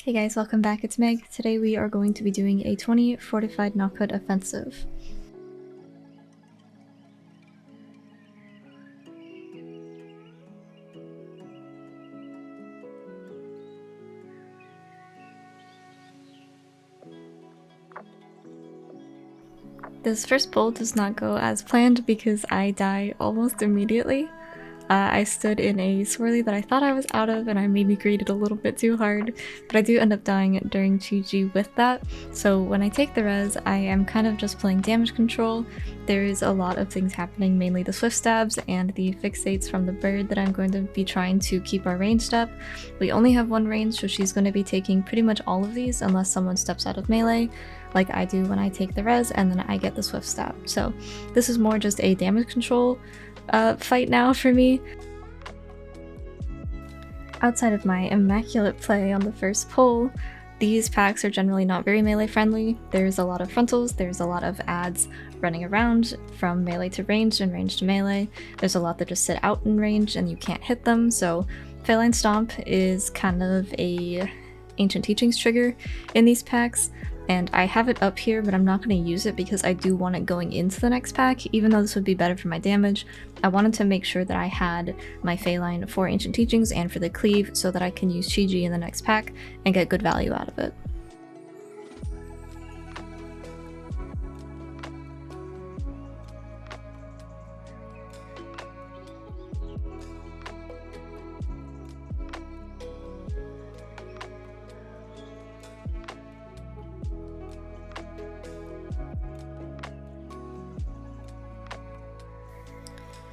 Hey guys, welcome back, it's Meg. Today we are going to be doing a 20 Fortified Nokhud offensive. This first pull does not go as planned because I die almost immediately. I stood in a swirly that I thought I was out of and I maybe greeted a little bit too hard, but I do end up dying during GG with that. So when I take the res, I am kind of just playing damage control. There's a lot of things happening, mainly the swift stabs and the fixates from the bird that I'm going to be trying to keep our ranged up. We only have one range, so she's going to be taking pretty much all of these unless someone steps out of melee, like I do when I take the res and then I get the swift stab. So this is more just a damage control fight now for me. Outside of my immaculate play on the first pull, these packs are generally not very melee friendly. There's a lot of frontals, there's a lot of adds running around from melee to ranged and ranged to melee. There's a lot that just sit out in range and you can't hit them, so Feline Stomp is kind of a Ancient Teachings trigger in these packs. And I have it up here, but I'm not going to use it because I do want it going into the next pack. Even though this would be better for my damage, I wanted to make sure that I had my Feline for Ancient Teachings and for the Cleave so that I can use Chi-Ji in the next pack and get good value out of it.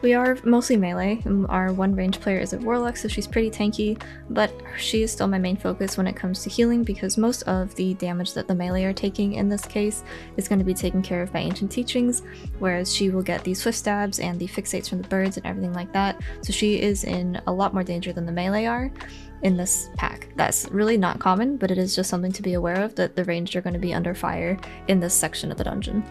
We are mostly melee. Our one range player is a warlock, so she's pretty tanky, but she is still my main focus when it comes to healing because most of the damage that the melee are taking in this case is going to be taken care of by Ancient Teachings, whereas she will get the swift stabs and the fixates from the birds and everything like that, so she is in a lot more danger than the melee are in this pack. That's really not common, but it is just something to be aware of, that the ranged are going to be under fire in this section of the dungeon.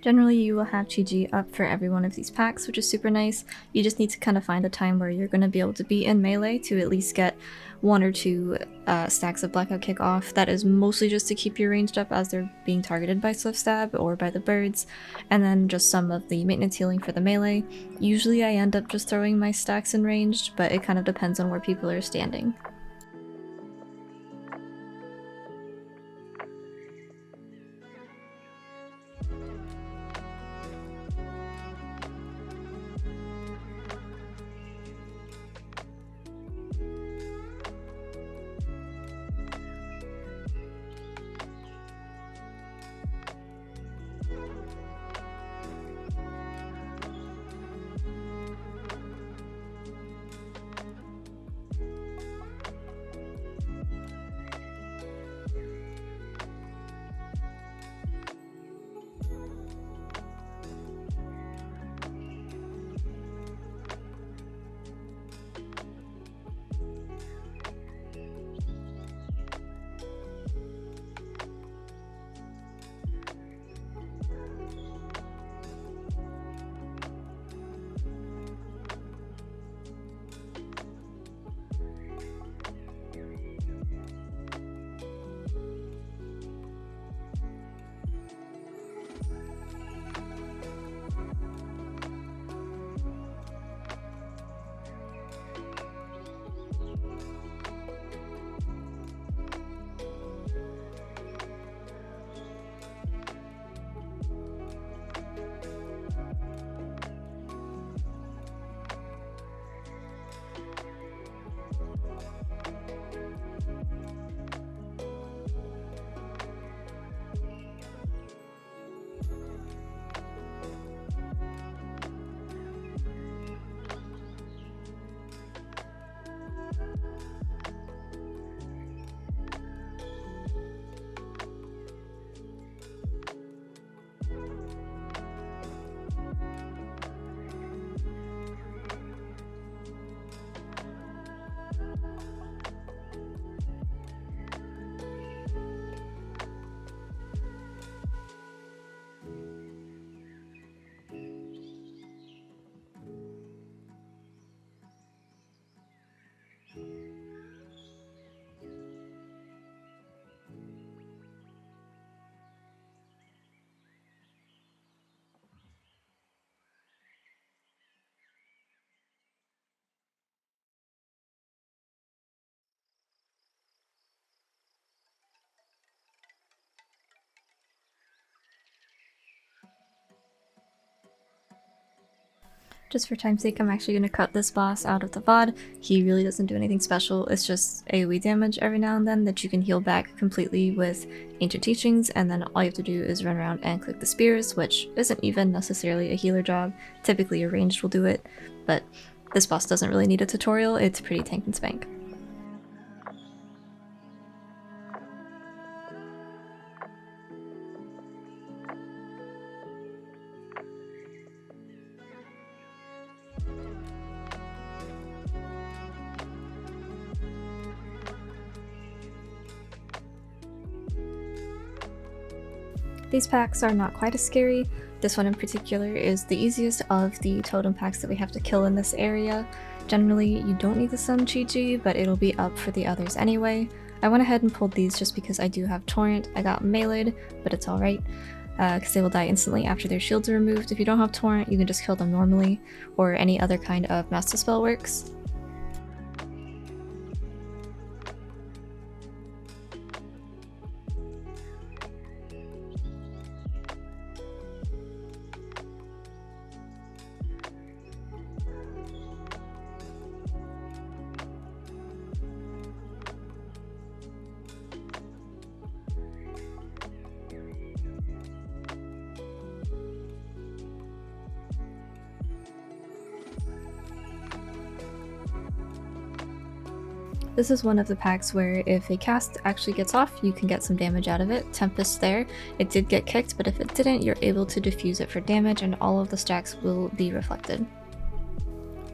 Generally, you will have Chi-Ji up for every one of these packs, which is super nice. You just need to kind of find a time where you're going to be able to be in melee to at least get one or two stacks of Blackout Kick off. That is mostly just to keep your ranged up as they're being targeted by Swift Stab or by the birds, and then just some of the maintenance healing for the melee. Usually I end up just throwing my stacks in ranged, but it kind of depends on where people are standing. Just for time's sake, I'm actually going to cut this boss out of the VOD. He really doesn't do anything special, it's just AoE damage every now and then that you can heal back completely with Ancient Teachings, and then all you have to do is run around and click the spears, which isn't even necessarily a healer job. Typically a ranged will do it, but this boss doesn't really need a tutorial, it's pretty tank and spank. These packs are not quite as scary. This one in particular is the easiest of the totem packs that we have to kill in this area. Generally, you don't need to summon Chi-Chi, but it'll be up for the others anyway. I went ahead and pulled these just because I do have Torrent. I got meleeed, but it's alright, because they will die instantly after their shields are removed. If you don't have Torrent, you can just kill them normally, or any other kind of Master Spell works. This is one of the packs where if a cast actually gets off, you can get some damage out of it. Tempest there. It did get kicked, but if it didn't, you're able to diffuse it for damage and all of the stacks will be reflected.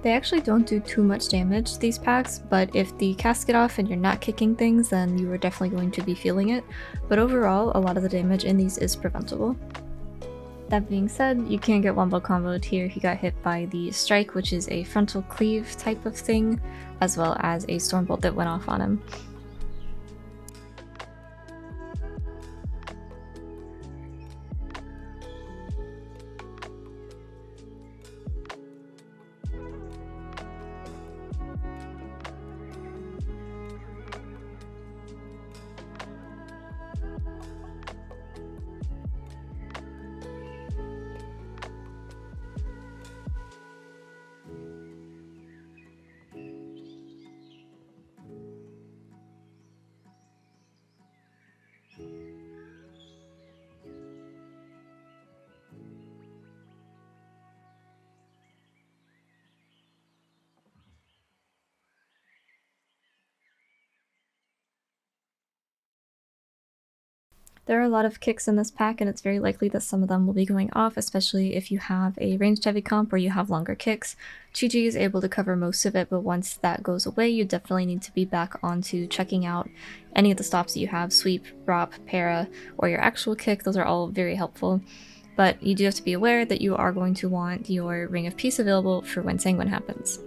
They actually don't do too much damage, these packs, but if the cast get off and you're not kicking things, then you are definitely going to be feeling it. But overall, a lot of the damage in these is preventable. That being said, you can get wombo comboed here. He got hit by the strike, which is a frontal cleave type of thing, as well as a stormbolt that went off on him. There are a lot of kicks in this pack, and it's very likely that some of them will be going off, especially if you have a ranged heavy comp where you have longer kicks. Chi-Chi is able to cover most of it, but once that goes away, you definitely need to be back onto checking out any of the stops that you have, sweep, drop, para, or your actual kick. Those are all very helpful. But you do have to be aware that you are going to want your Ring of Peace available for when Sanguine happens.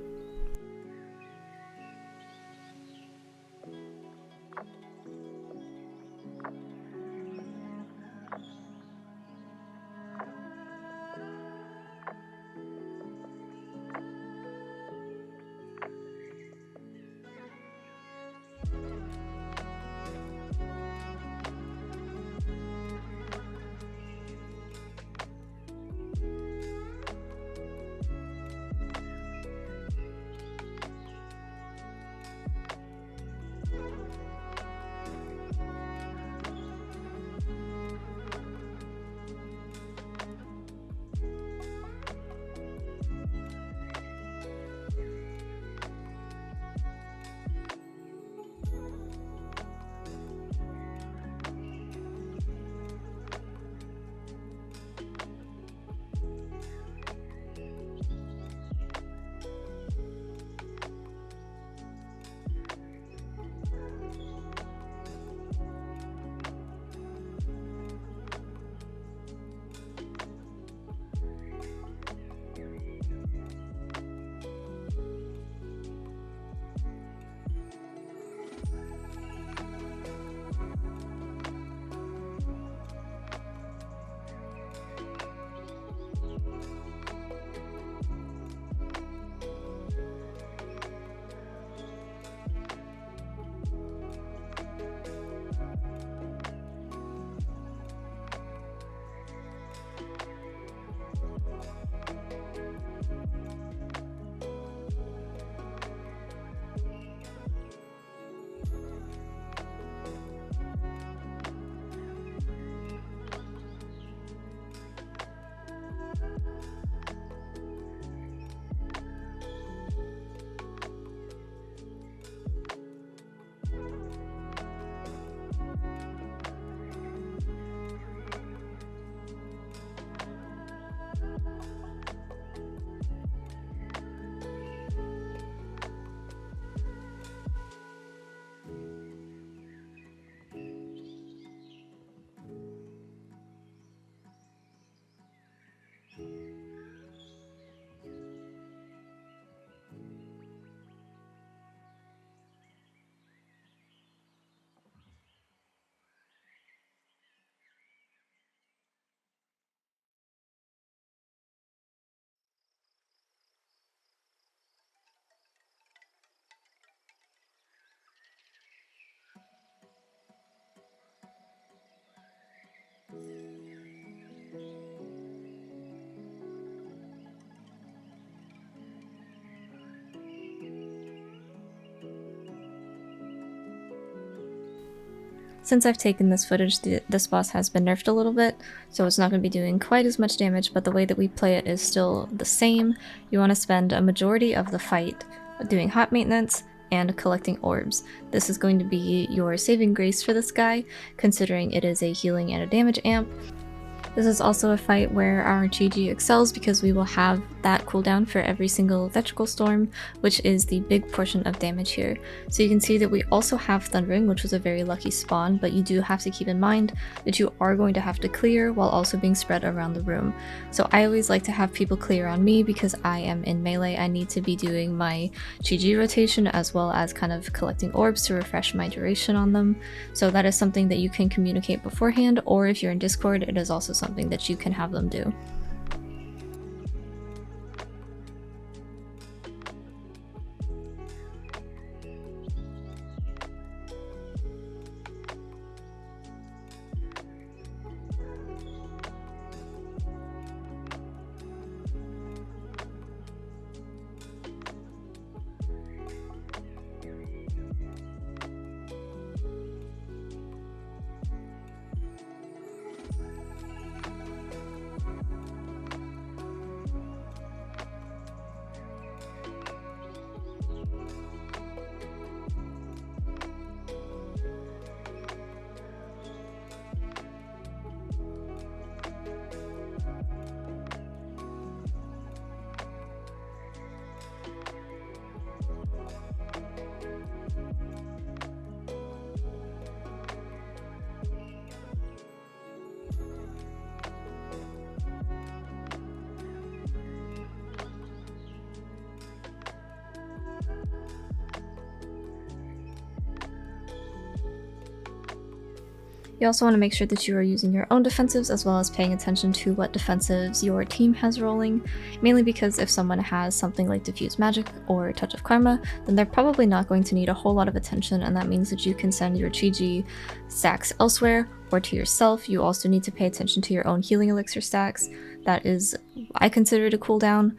Since I've taken this footage, this boss has been nerfed a little bit, so it's not going to be doing quite as much damage, but the way that we play it is still the same. You want to spend a majority of the fight doing hot maintenance and collecting orbs. This is going to be your saving grace for this guy, considering it is a healing and a damage amp. This is also a fight where our GG excels because we will have that cooldown for every single electrical storm, which is the big portion of damage here. So you can see that we also have Thundering, which was a very lucky spawn, but you do have to keep in mind that you are going to have to clear while also being spread around the room. So I always like to have people clear on me because I am in melee. I need to be doing my GG rotation as well as kind of collecting orbs to refresh my duration on them. So that is something that you can communicate beforehand, or if you're in Discord, it is also something that you can have them do. You also want to make sure that you are using your own defensives as well as paying attention to what defensives your team has rolling, mainly because if someone has something like Diffuse Magic or Touch of Karma, then they're probably not going to need a whole lot of attention, and that means that you can send your GG stacks elsewhere or to yourself. You also need to pay attention to your own healing elixir stacks. That is, I consider it a cooldown,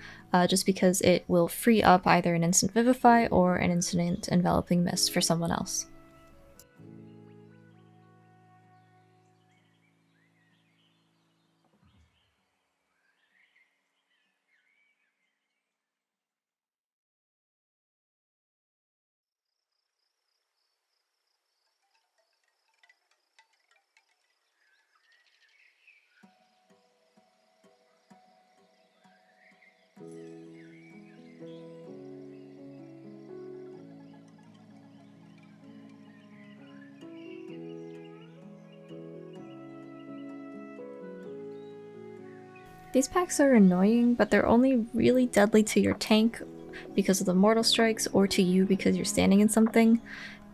just because it will free up either an instant Vivify or an instant Enveloping Mist for someone else. These packs are annoying, but they're only really deadly to your tank because of the mortal strikes, or to you because you're standing in something.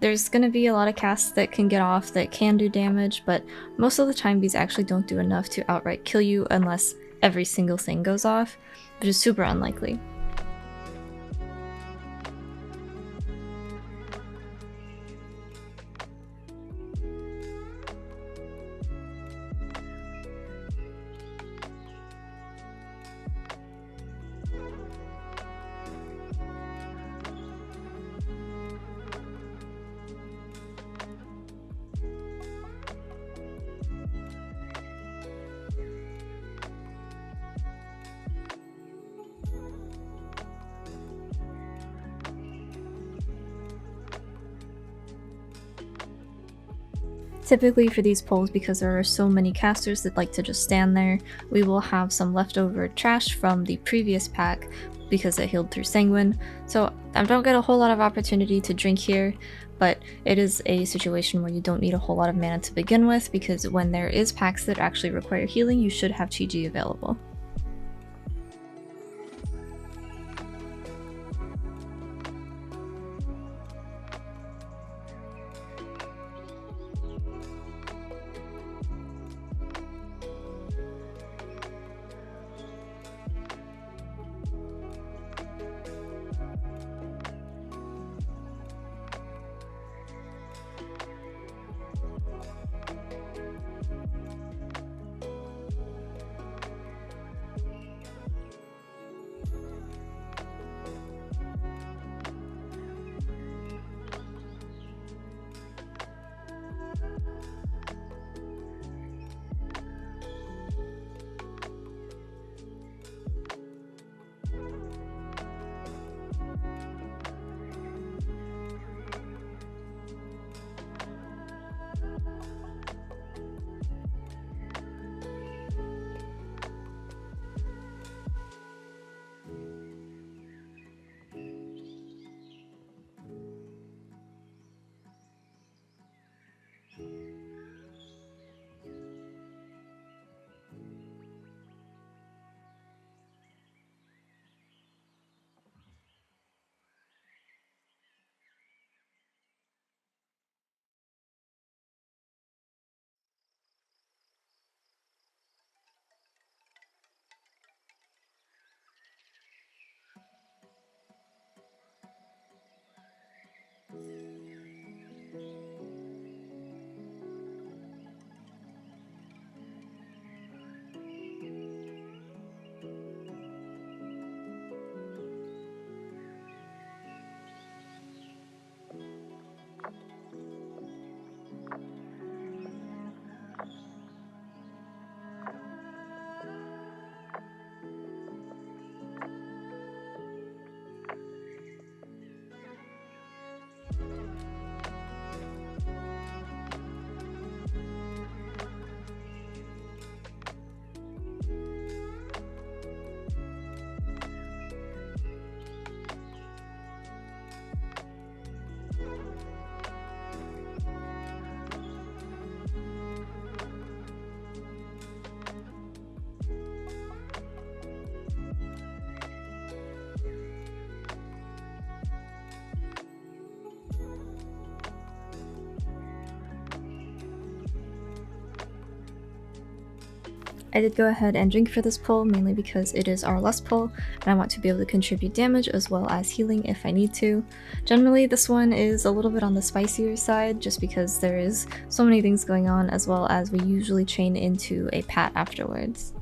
There's going to be a lot of casts that can get off that can do damage, but most of the time these actually don't do enough to outright kill you unless every single thing goes off, which is super unlikely. Typically for these polls, because there are so many casters that like to just stand there, we will have some leftover trash from the previous pack because it healed through Sanguine. So I don't get a whole lot of opportunity to drink here, but it is a situation where you don't need a whole lot of mana to begin with, because when there is packs that actually require healing, you should have GG available. I did go ahead and drink for this pull, mainly because it is our last pull, and I want to be able to contribute damage as well as healing if I need to. Generally, this one is a little bit on the spicier side, just because there is so many things going on, as well as we usually chain into a pat afterwards.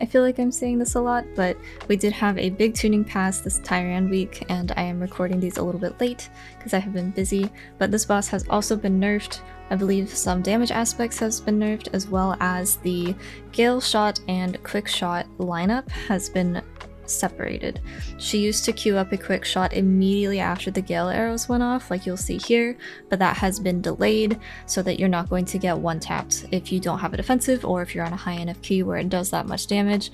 I feel like I'm saying this a lot, but we did have a big tuning pass this Teera week, and I am recording these a little bit late because I have been busy, but this boss has also been nerfed. I believe some damage aspects has been nerfed, as well as the Gale Shot and Quick Shot lineup has been separated. She used to queue up a quick shot immediately after the Gale arrows went off, like you'll see here, but that has been delayed so that you're not going to get one-tapped if you don't have a defensive or if you're on a high enough key where it does that much damage.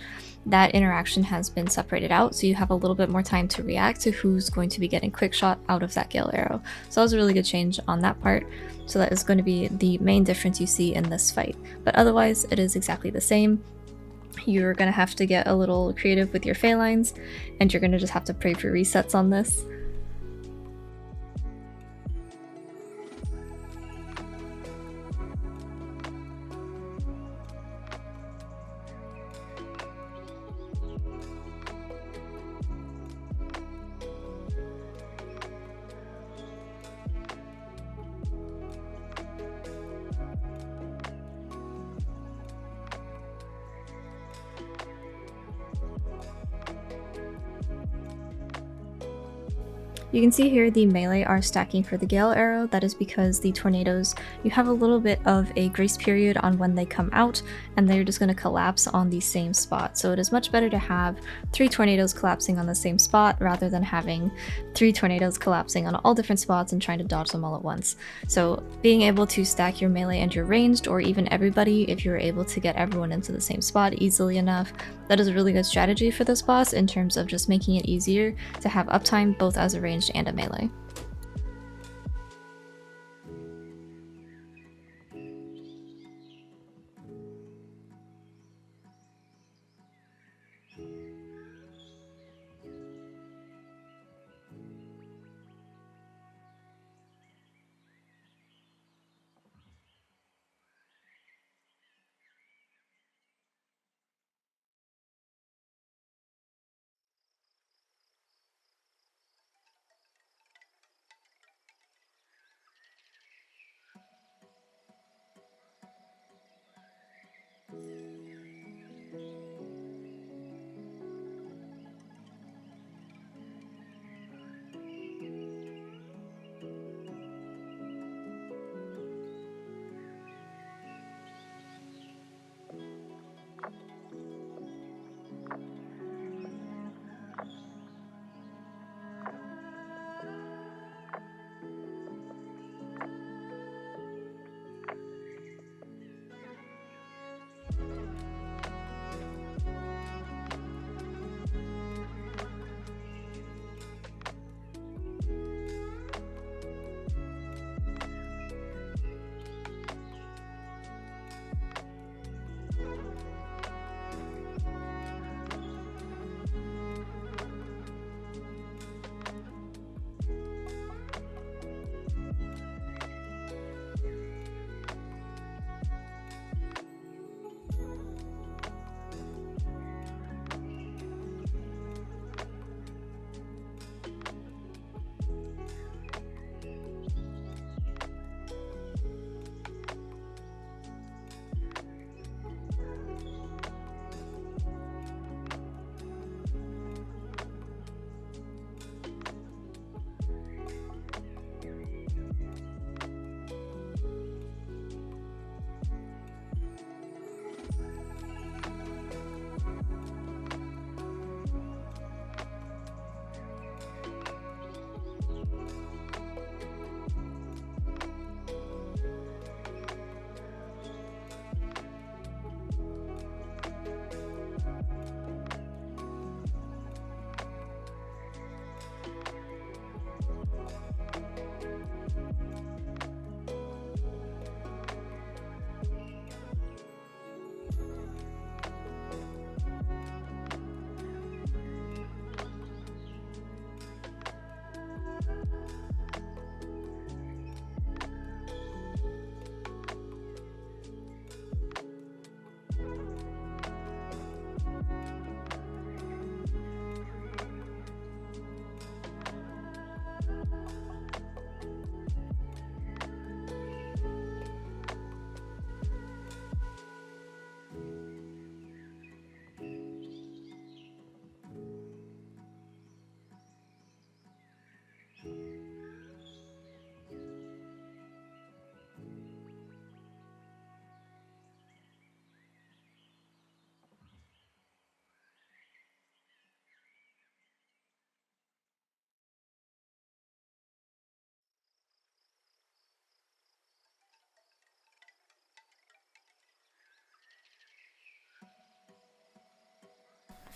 That interaction has been separated out, so you have a little bit more time to react to who's going to be getting quick shot out of that Gale arrow. So that was a really good change on that part. So that is going to be the main difference you see in this fight. But otherwise, it is exactly the same. You're going to have to get a little creative with your Fey lines, and you're going to just have to pray for resets on this. You can see here the melee are stacking for the Gale arrow. That is because the tornadoes, you have a little bit of a grace period on when they come out, and they're just going to collapse on the same spot. So it is much better to have 3 tornadoes collapsing on the same spot rather than having 3 tornadoes collapsing on all different spots and trying to dodge them all at once. So being able to stack your melee and your ranged, or even everybody, if you're able to get everyone into the same spot easily enough, that is a really good strategy for this boss in terms of just making it easier to have uptime both as a ranged and a melee.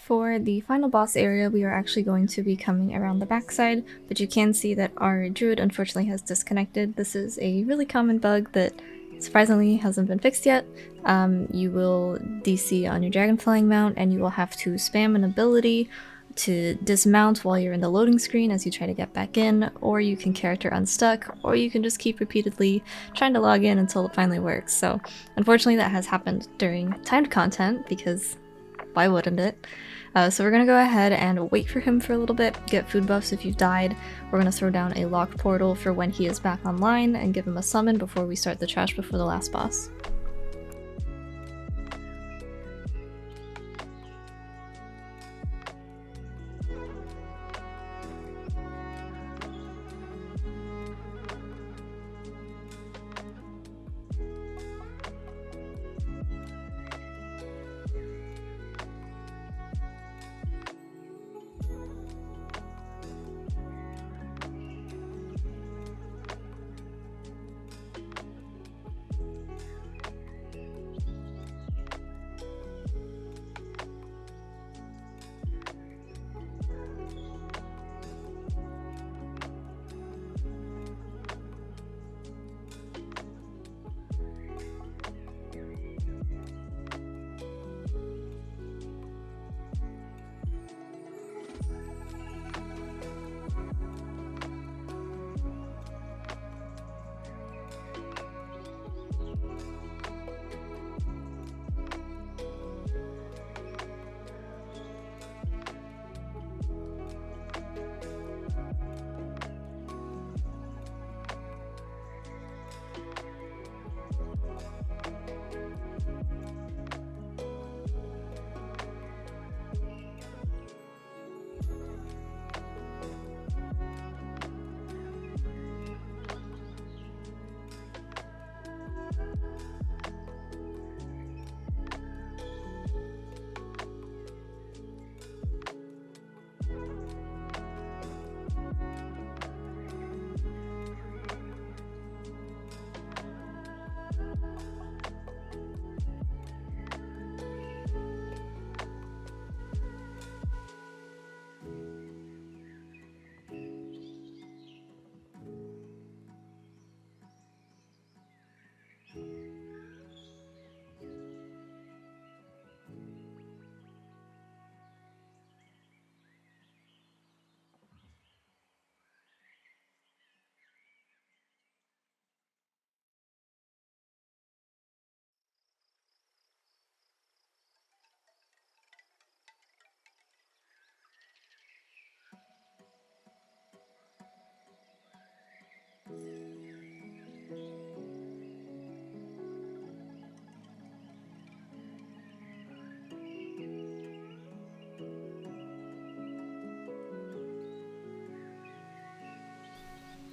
For the final boss area, we are actually going to be coming around the backside, but you can see that our druid unfortunately has disconnected. This is a really common bug that surprisingly hasn't been fixed yet. You will DC on your dragonflying mount and you will have to spam an ability to dismount while you're in the loading screen as you try to get back in, or you can character unstuck, or you can just keep repeatedly trying to log in until it finally works. So unfortunately that has happened during timed content because why wouldn't it? So we're gonna go ahead and wait for him for a little bit, get food buffs if you've died. We're gonna throw down a lock portal for when he is back online and give him a summon before we start the trash before the last boss.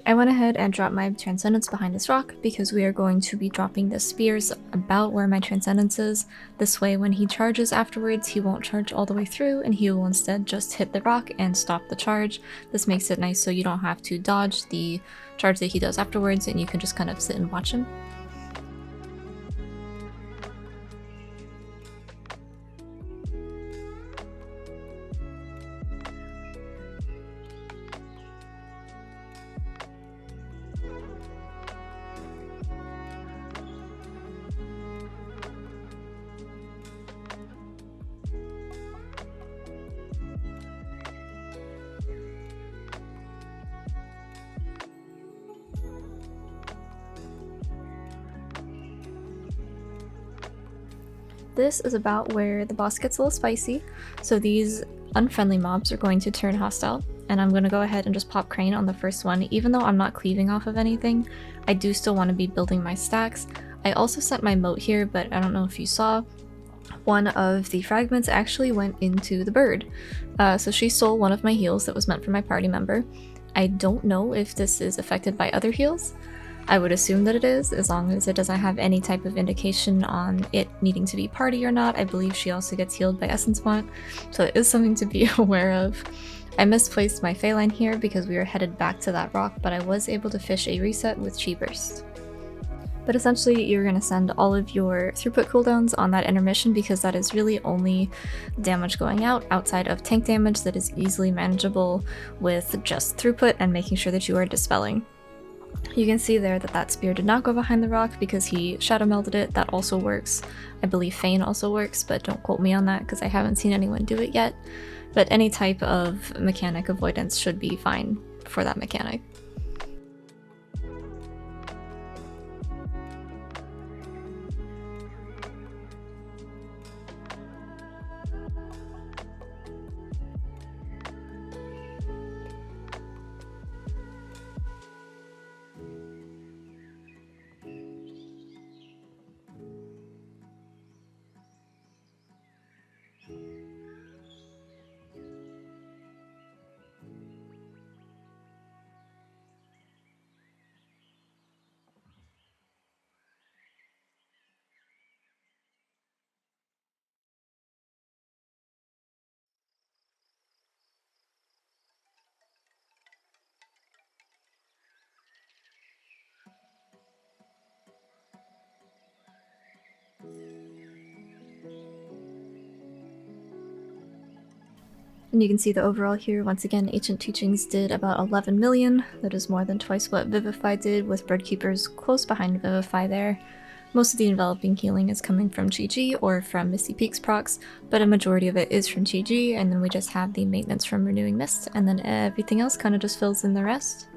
I went ahead and dropped my Transcendence behind this rock because we are going to be dropping the spears about where my Transcendence is. This way when he charges afterwards, he won't charge all the way through and he will instead just hit the rock and stop the charge. This makes it nice so you don't have to dodge the charge that he does afterwards and you can just kind of sit and watch him. This is about where the boss gets a little spicy, so these unfriendly mobs are going to turn hostile, and I'm going to go ahead and just pop Crane on the first one. Even though I'm not cleaving off of anything, I do still want to be building my stacks. I also sent my moat here, but I don't know if you saw, one of the fragments actually went into the bird. So she stole one of my heals that was meant for my party member. I don't know if this is affected by other heals. I would assume that it is, as long as it doesn't have any type of indication on it needing to be party or not. I believe she also gets healed by Essence Font, so it is something to be aware of. I misplaced my Phalanx here because we were headed back to that rock, but I was able to fish a reset with Chi Burst. But essentially, you're going to send all of your throughput cooldowns on that intermission because that is really only damage going out outside of tank damage that is easily manageable with just throughput and making sure that you are dispelling. You can see there that that spear did not go behind the rock because he shadow melded it. That also works. I believe Feign also works, but don't quote me on that because I haven't seen anyone do it yet. But any type of mechanic avoidance should be fine for that mechanic. And you can see the overall here. Once again, Ancient Teachings did about 11 million. That is more than twice what Vivify did, with Birdkeepers close behind Vivify there. Most of the enveloping healing is coming from Chi-Chi or from Misty Peaks procs, but a majority of it is from Chi-Chi, and then we just have the maintenance from Renewing Mist, and then everything else kind of just fills in the rest.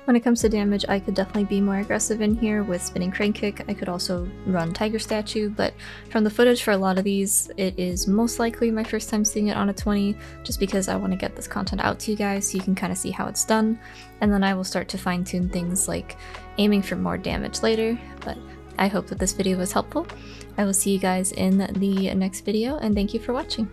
When it comes to damage, I could definitely be more aggressive in here with Spinning Crane Kick. I could also run Tiger Statue, but from the footage for a lot of these, it is most likely my first time seeing it on a 20, just because I want to get this content out to you guys so you can kind of see how it's done, and then I will start to fine-tune things like aiming for more damage later, but I hope that this video was helpful. I will see you guys in the next video, and thank you for watching.